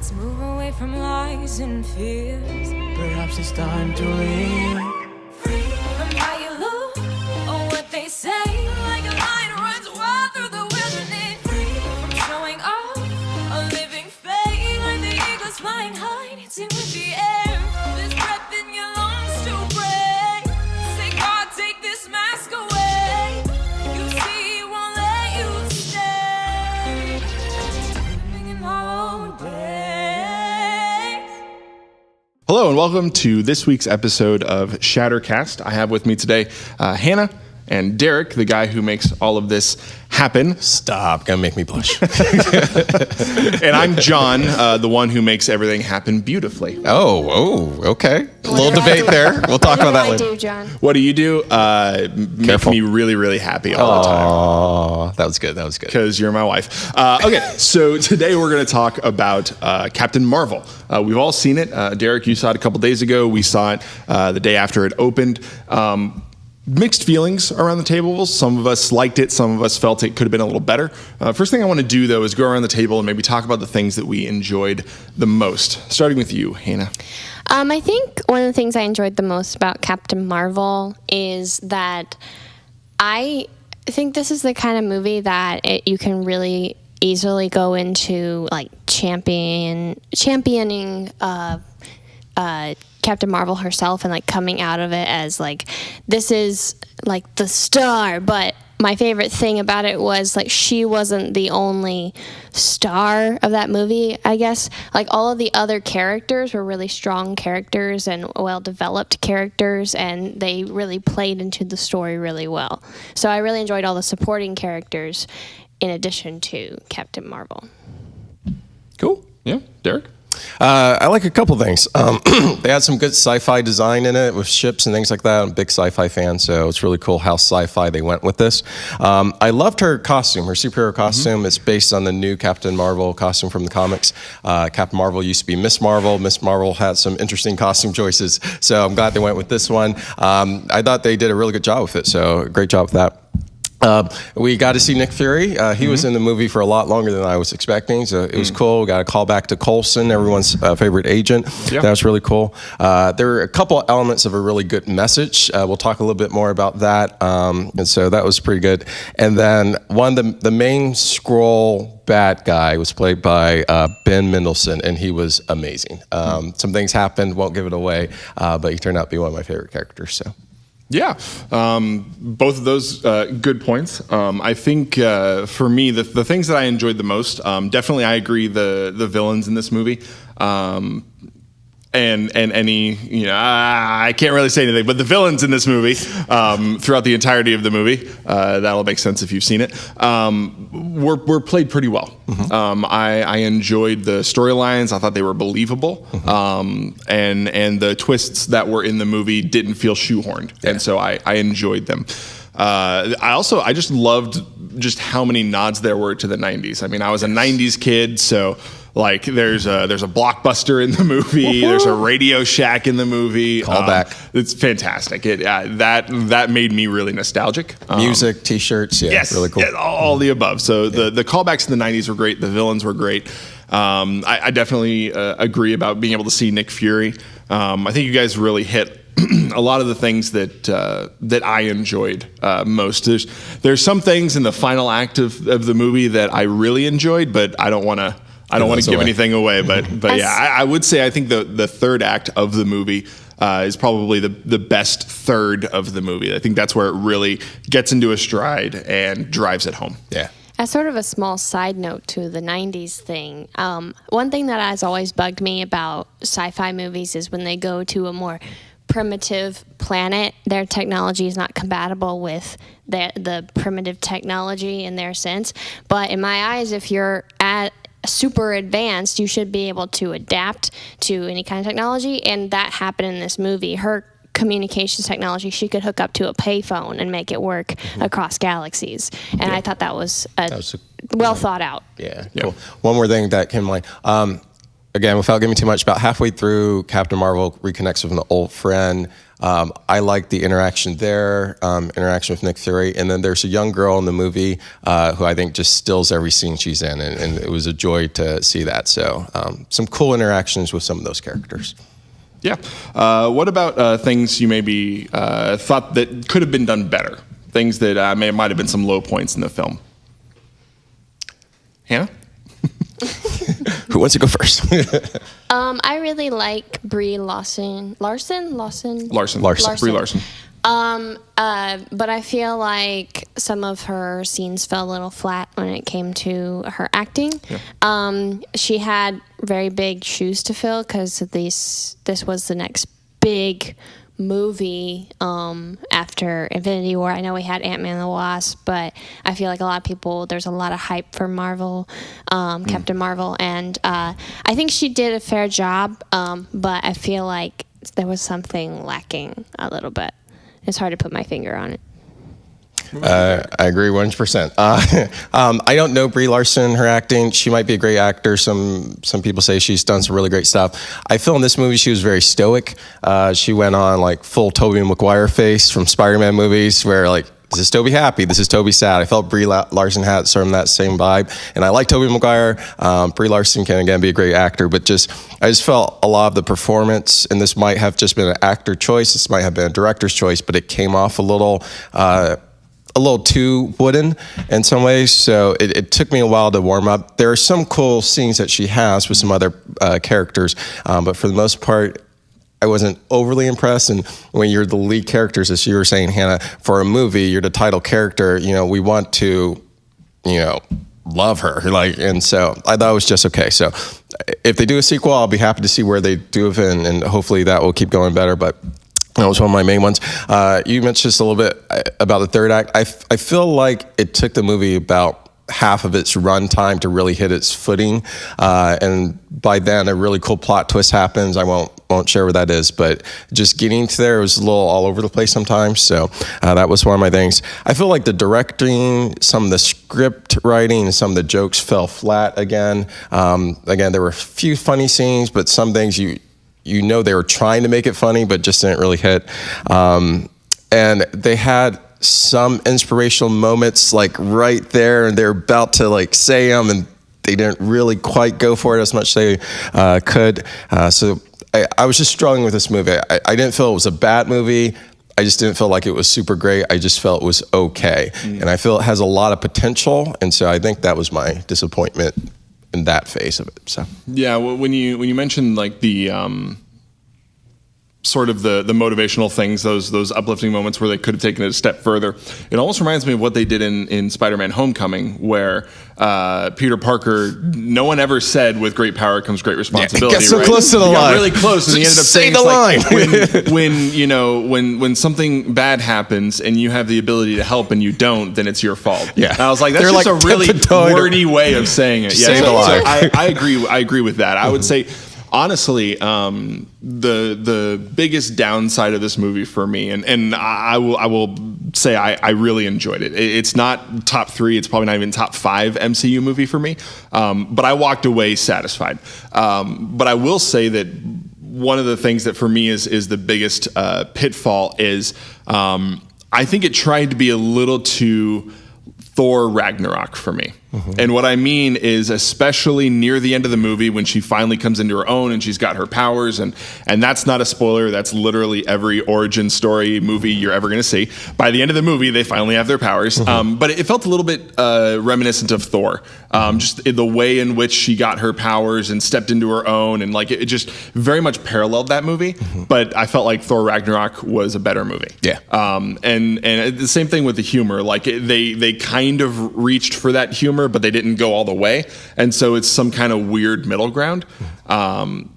Let's move away from lies and fears. Perhaps it's time to leave. Free from how you look or what they say. Like a lion runs wild through the wilderness. Free from showing off a living fate. Like the eagles flying high, dancing with the air. There's breath in your lungs to breathe. Say, God, take this mask away. You see, he won't let you stay. Living in hollow days. Hello and welcome to this week's episode of Shattercast. I have with me today Hannah and Derrick, the guy who makes all of this happen. Stop, gonna make me blush. And I'm John, the one who makes everything happen beautifully. Okay. A little debate there. We'll talk about that What do I later. do, John? What do you do? Make Careful. me really, really happy all the time. Oh, that was good. Because you're my wife. Okay, so today we're going to talk about Captain Marvel. We've all seen it. Derrick, you saw it a couple days ago. We saw it the day after it opened. Mixed feelings around the table. Some of us liked it. Some of us felt it could have been a little better. First thing I want to do, though, is go around the table and maybe talk about the things that we enjoyed the most. Starting with you, Hannah. I think one of the things I enjoyed the most about Captain Marvel is that I think this is the kind of movie that you can really easily go into, like championing Captain Marvel herself and like coming out of it as like, this is like the star. But my favorite thing about it was like she wasn't the only star of that movie, I guess. Like all of the other characters were really strong characters and well-developed characters, and they really played into the story really well. So I really enjoyed all the supporting characters in addition to Captain Marvel. Cool. Yeah, Derrick? I like a couple things. They had some good sci-fi design in it with ships and things like that. I'm a big sci-fi fan, so it's really cool how sci-fi they went with this. I loved her costume, her superhero costume. Mm-hmm. It's based on the new Captain Marvel costume from the comics. Captain Marvel used to be Miss Marvel. Miss Marvel had some interesting costume choices, so I'm glad they went with this one. I thought they did a really good job with it, so great job with that. We got to see Nick Fury. He was in the movie for a lot longer than I was expecting, so it was cool. We got a call back to Coulson, everyone's favorite agent. Yeah. That was really cool. There were a couple elements of a really good message. We'll talk a little bit more about that, and so that was pretty good. And then one of the main Skrull bad guy was played by Ben Mendelsohn, and he was amazing. Some things happened, won't give it away, but he turned out to be one of my favorite characters. So. Yeah, both of those good points. I think for me, the things that I enjoyed the most, definitely I agree the villains in this movie. And any, I can't really say anything, but the villains in this movie, throughout the entirety of the movie, that'll make sense if you've seen it, were played pretty well. Mm-hmm. I enjoyed the storylines. I thought they were believable. Mm-hmm. And the twists that were in the movie didn't feel shoehorned. Yeah. And so I enjoyed them. I just loved just how many nods there were to the 90s. I mean, I was a 90s kid, so like there's a Blockbuster in the movie, there's a Radio Shack in the movie. Callback. It's fantastic. That made me really nostalgic. Music, T-shirts, yeah, yes, really cool. All the above. So the callbacks in the 90s were great. The villains were great. I definitely agree about being able to see Nick Fury. I think you guys really hit a lot of the things that I enjoyed most. There's some things in the final act of the movie that I really enjoyed, but I don't want to give anything away. But yeah, I would say I think the third act of the movie is probably the best third of the movie. I think that's where it really gets into a stride and drives it home. Yeah. As sort of a small side note to the 90s thing, one thing that has always bugged me about sci-fi movies is when they go to a more primitive planet, their technology is not compatible with the primitive technology in their sense. But in my eyes, if you're at super advanced, you should be able to adapt to any kind of technology, and that happened in this movie. Her communications technology, she could hook up to a payphone and make it work across galaxies, and I thought that was well thought out. Yeah, cool. One more thing that came to mind. again, without giving too much, about halfway through, Captain Marvel reconnects with an old friend. I like the interaction there, interaction with Nick Fury. And then there's a young girl in the movie who I think just steals every scene she's in. And it was a joy to see that. So some cool interactions with some of those characters. Yeah. What about things you maybe thought that could have been done better? Things that might have been some low points in the film? Hannah? Who wants to go first? I really like Brie Larson. Larson. Brie Larson. But I feel like some of her scenes fell a little flat when it came to her acting. Yeah. She had very big shoes to fill because this was the next big movie after Infinity War. I know we had Ant-Man and the Wasp, but I feel like a lot of people, there's a lot of hype for Marvel, Captain Marvel, and I think she did a fair job, but I feel like there was something lacking a little bit. It's hard to put my finger on it. I agree 100%. I don't know Brie Larson, her acting. She might be a great actor. Some people say she's done some really great stuff. I feel in this movie she was very stoic. She went on like full Tobey Maguire face from Spider-Man movies where like, this is Tobey happy, this is Tobey sad. I felt Brie Larson had sort of that same vibe. And I like Tobey Maguire. Brie Larson can again be a great actor, but I just felt a lot of the performance, and this might have just been an actor choice, this might have been a director's choice, but it came off a little too wooden in some ways, so it took me a while to warm up. There are some cool scenes that she has with some other characters, but for the most part, I wasn't overly impressed. And when you're the lead characters, as you were saying, Hannah, for a movie, you're the title character, we want to, love her. And so I thought it was just okay. So if they do a sequel, I'll be happy to see where they do it, and hopefully that will keep going better. But that was one of my main ones. You mentioned just a little bit about the third act. I feel like it took the movie about half of its runtime to really hit its footing, and by then a really cool plot twist happens. I won't share what that is, but just getting to there was a little all over the place sometimes. So that was one of my things. I feel like the directing, some of the script writing, some of the jokes fell flat again. Again, there were a few funny scenes, but some things they were trying to make it funny, but just didn't really hit. And they had some inspirational moments like right there, and they're about to like say them, and they didn't really quite go for it as much as they could. So I was just struggling with this movie. I didn't feel it was a bad movie. I just didn't feel like it was super great. I just felt it was okay. And I feel it has a lot of potential, and so I think that was my disappointment in that phase of it. So yeah, when you mentioned like the sort of the motivational things, those uplifting moments where they could have taken it a step further, it almost reminds me of what they did in Spider-Man Homecoming, where Peter Parker, no one ever said with great power comes great responsibility. Yeah, he got so right? close to the he line. Got really close, and he ended up Say saying the like, line. when something bad happens and you have the ability to help and you don't, then it's your fault. Yeah. And I was like, that's They're just like a really tiptoeing. wordy way of saying it. Say the so line. I agree with that. I would say, honestly, the biggest downside of this movie for me, and I will say I really enjoyed it. It's not top 3. It's probably not even top 5 MCU movie for me. But I walked away satisfied. But I will say that one of the things that for me is the biggest pitfall is I think it tried to be a little too Thor Ragnarok for me. And what I mean is, especially near the end of the movie when she finally comes into her own and she's got her powers, and that's not a spoiler, that's literally every origin story movie you're ever going to see. By the end of the movie, they finally have their powers. But it felt a little bit reminiscent of Thor. Just the way in which she got her powers and stepped into her own, and like it just very much paralleled that movie. But I felt like Thor Ragnarok was a better movie. Yeah. And the same thing with the humor. Like they kind of reached for that humor, but they didn't go all the way, and so it's some kind of weird middle ground.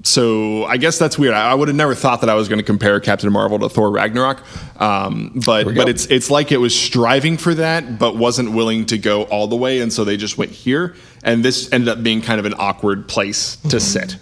So I guess that's weird. I would have never thought that I was going to compare Captain Marvel to Thor Ragnarok, but it's like it was striving for that, but wasn't willing to go all the way, and so they just went here, and this ended up being kind of an awkward place to sit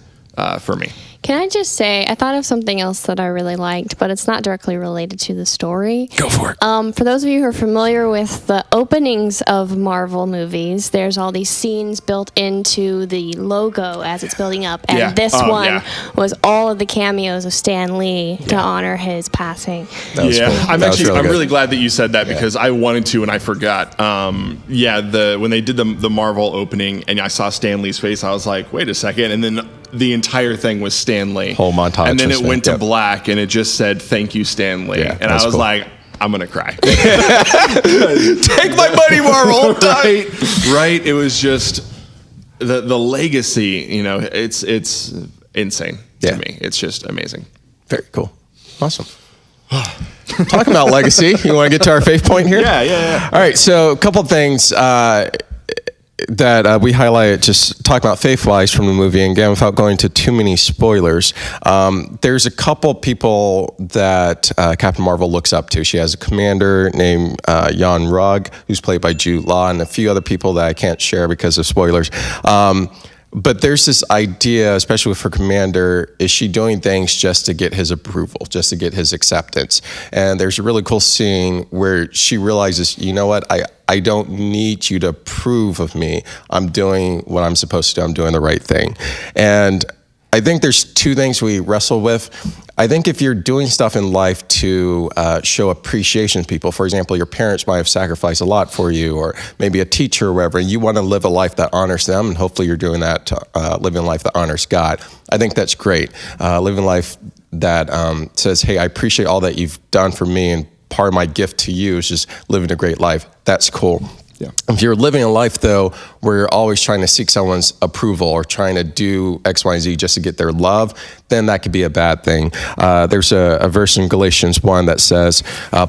for me. Can I just say, I thought of something else that I really liked, but it's not directly related to the story. Go for it. For those of you who are familiar with the openings of Marvel movies, there's all these scenes built into the logo as it's building up. And Yeah. this Oh, one yeah. was all of the cameos of Stan Lee to honor his passing. That was Yeah, cool. I'm That was I'm good. really glad that you said that because I wanted to and I forgot. When they did the Marvel opening and I saw Stan Lee's face, I was like, wait a second, and then the entire thing was Stan Lee. Whole montage and then was it went to Yep. black and it just said thank you Stan Lee, Yeah, and I that's was cool. like, I'm gonna cry. Take my money, Marvel. right. It was just the legacy. You know, it's insane Yeah. to me. It's just amazing. Very cool. Awesome. Talking about legacy, you want to get to our faith point here? Yeah. All right, so a couple of things that we highlighted, just talking about faith-wise from the movie, and again, without going into too many spoilers, there's a couple people that Captain Marvel looks up to. She has a commander named Jan Rugg, who's played by Jude Law, and a few other people that I can't share because of spoilers. But there's this idea, especially with her commander, is she doing things just to get his approval, just to get his acceptance? And there's a really cool scene where she realizes, you know what, I don't need you to approve of me. I'm doing what I'm supposed to do. I'm doing the right thing. And I think there's two things we wrestle with. I think if you're doing stuff in life to show appreciation to people, for example, your parents might have sacrificed a lot for you, or maybe a teacher or whatever, and you want to live a life that honors them, and hopefully you're doing that to living a life that honors God. I think that's great. Living a life that says, hey, I appreciate all that you've done for me, and part of my gift to you is just living a great life. That's cool. Yeah. If you're living a life, though, where you're always trying to seek someone's approval or trying to do X, Y, and Z just to get their love, then that could be a bad thing. There's a verse in Galatians 1 that says,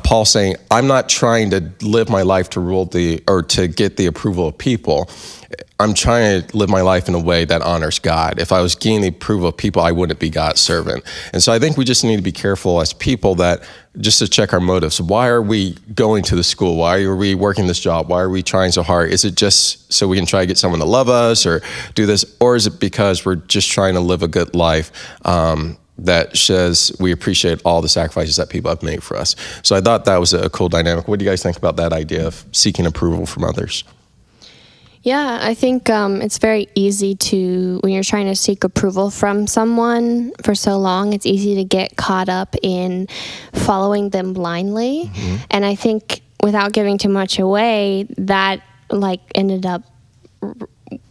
Paul saying, I'm not trying to live my life to get the approval of people. I'm trying to live my life in a way that honors God. If I was gaining the approval of people, I wouldn't be God's servant. And so I think we just need to be careful as people that just to check our motives. Why are we going to the school? Why are we working this job? Why are we trying so hard? Is it just so we can try to get someone to love us or do this? Or is it because we're just trying to live a good life that says we appreciate all the sacrifices that people have made for us? So I thought that was a cool dynamic. What do you guys think about that idea of seeking approval from others? Yeah, I think it's very easy to, when you're trying to seek approval from someone for so long, it's easy to get caught up in following them blindly. Mm-hmm. And I think without giving too much away, that ended up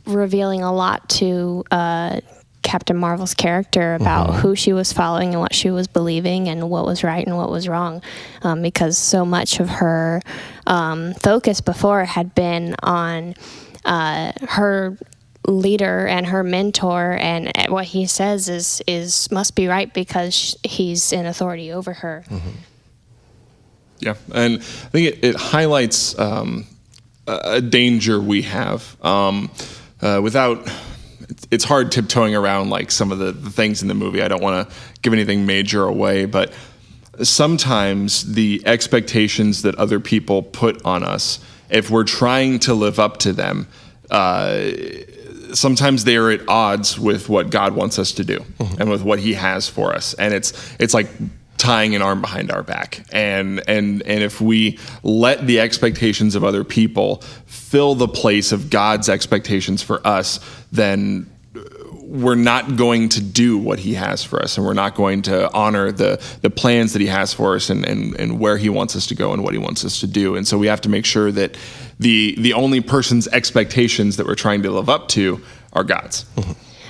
revealing a lot to Captain Marvel's character about mm-hmm. who she was following and what she was believing and what was right and what was wrong, because so much of her focus before had been on her leader and her mentor, and what he says is must be right because he's in authority over her. Mm-hmm. Yeah, and I think it highlights a danger we have without. It's hard tiptoeing around like some of the things in the movie. I don't want to give anything major away, but sometimes the expectations that other people put on us, if we're trying to live up to them, sometimes they are at odds with what God wants us to do mm-hmm. and with what He has for us. And it's like tying an arm behind our back. And if we let the expectations of other people fill the place of God's expectations for us, then we're not going to do what He has for us, and we're not going to honor the plans that He has for us and where He wants us to go and what He wants us to do. And so we have to make sure that the only person's expectations that we're trying to live up to are God's.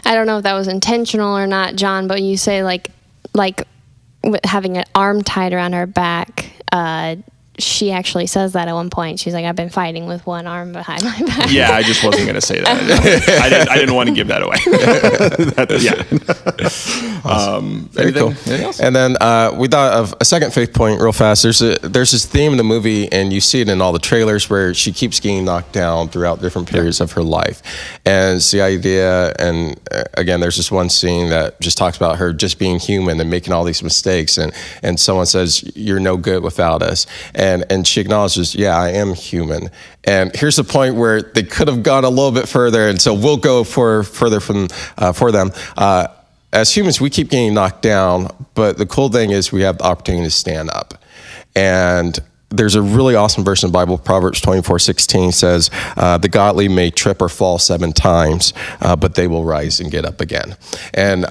I don't know if that was intentional or not, John, but you say like having an arm tied around her back. She actually says that at one point. She's like, I've been fighting with one arm behind my back. Yeah, I just wasn't going to say that. I didn't want to give that away. Awesome. Very cool. Anything else? And then we thought of a second faith point real fast. There's this theme in the movie, and you see it in all the trailers, where she keeps getting knocked down throughout different periods of her life. And it's the idea, and again, there's this one scene that just talks about her just being human and making all these mistakes. And someone says, you're no good without us. And she acknowledges, yeah, I am human. And here's the point where they could have gone a little bit further, and so we'll go further for them. as humans, we keep getting knocked down, but the cool thing is we have the opportunity to stand up. And there's a really awesome verse in the Bible, Proverbs 24:16 says, the godly may trip or fall 7 times, but they will rise and get up again. And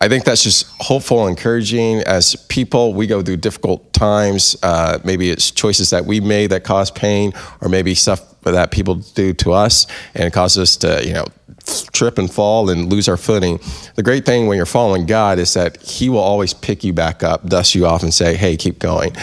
I think that's just hopeful and encouraging. As people, we go through difficult times. Maybe it's choices that we made that cause pain, or maybe stuff that people do to us, and it causes us to, trip and fall and lose our footing. The great thing when you're following God is that he will always pick you back up, dust you off, and say, hey, keep going.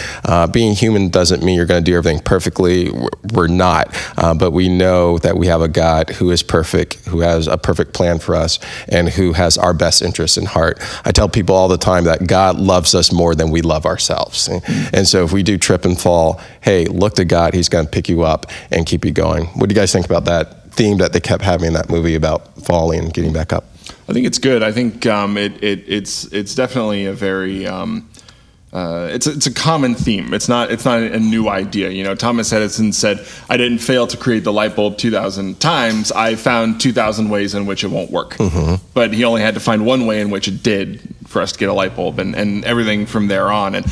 Being human doesn't mean you're going to do everything perfectly. We're not. But we know that we have a God who is perfect, who has a perfect plan for us, and who has our best interests in heart. I tell people all the time that God loves us more than we love ourselves. And so if we do trip and fall, hey, look to God. He's going to pick you up and keep you going. What do you guys think about that theme that they kept having in that movie about falling and getting back up? I think it's good. I think it's definitely a very it's a common theme. It's not a new idea. Thomas Edison said, "I didn't fail to create the light bulb 2,000 times. I found 2,000 ways in which it won't work." Mm-hmm. But he only had to find one way in which it did for us to get a light bulb, and everything from there on. And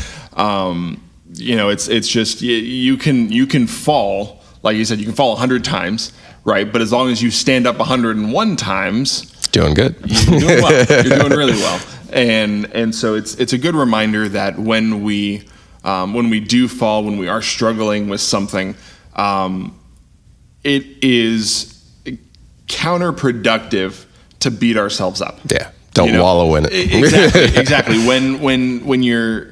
it's just you can fall, like you said, you can fall 100 times. Right, but as long as you stand up 101 times, doing good. You're doing well. You're doing really well, and so it's a good reminder that when we do fall, when we are struggling with something, it is counterproductive to beat ourselves up. Yeah, don't wallow in it. Exactly. When you're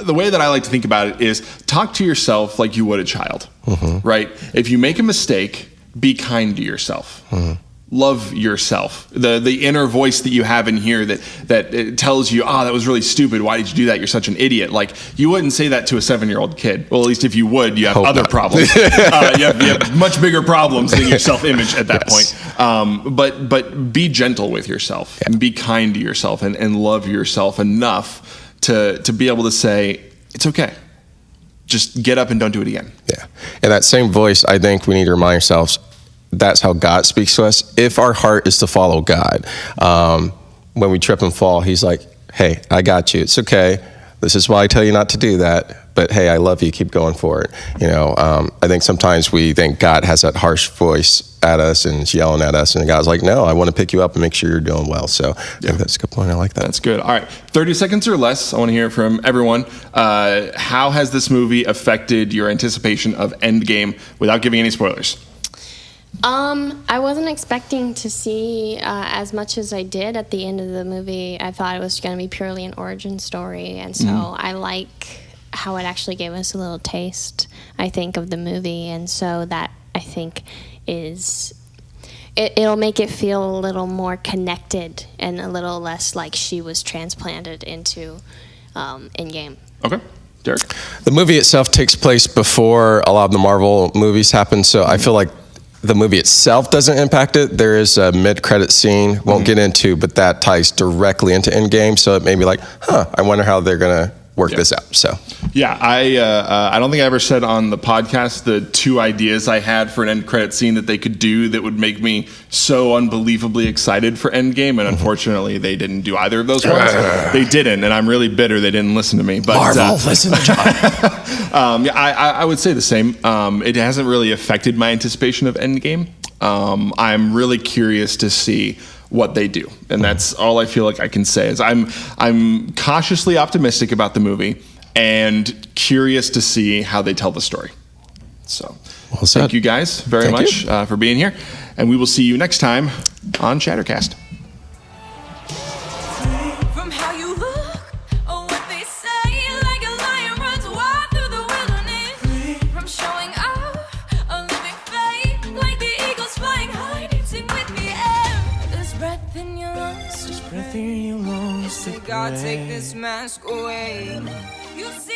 the way that I like to think about it is talk to yourself like you would a child, mm-hmm. right? If you make a mistake, be kind to yourself. Mm-hmm. Love yourself. The inner voice that you have in here that it tells you, that was really stupid. Why did you do that? You're such an idiot. Like, you wouldn't say that to a 7-year-old kid. Well, at least if you would, you have other problems. You have much bigger problems than your self-image at that point. But be gentle with yourself and be kind to yourself and love yourself enough to be able to say, it's okay. Just get up and don't do it again. Yeah. And that same voice, I think we need to remind ourselves, that's how God speaks to us. If our heart is to follow God, when we trip and fall, he's like, hey, I got you. It's okay. This is why I tell you not to do that. But hey, I love you. Keep going for it. I think sometimes we think God has that harsh voice at us and is yelling at us, and God's like, no, I want to pick you up and make sure you're doing well. So I think that's a good point. I like that. That's good. All right, 30 seconds or less. I want to hear from everyone. How has this movie affected your anticipation of Endgame without giving any spoilers? I wasn't expecting to see as much as I did at the end of the movie. I thought it was going to be purely an origin story, and so I like how it actually gave us a little taste, I think, of the movie, and so that, I think, it'll make it feel a little more connected and a little less like she was transplanted into Endgame. Okay. Derrick? The movie itself takes place before a lot of the Marvel movies happen, so I feel like the movie itself doesn't impact it. There is a mid-credit scene, won't get into, but that ties directly into Endgame, so it made me like, I wonder how they're going to work this out. So yeah, I don't think I ever said on the podcast the 2 ideas I had for an end credit scene that they could do that would make me so unbelievably excited for Endgame, and unfortunately they didn't do either of those ones. They didn't, and I'm really bitter they didn't listen to me. But Marvel, listen to John. I would say the same. It hasn't really affected my anticipation of Endgame. I'm really curious to see what they do, and that's all I feel like I can say. Is I'm cautiously optimistic about the movie and curious to see how they tell the story. So thank you guys very much for being here, and we will see you next time on Shattercast. From how you look or what they say, like a lion runs wild through the wilderness. From showing off a living faith, like the eagles flying high, dancing with me. There's breath in your lungs. Breath in your lungs. Say, God, take this mask away. You see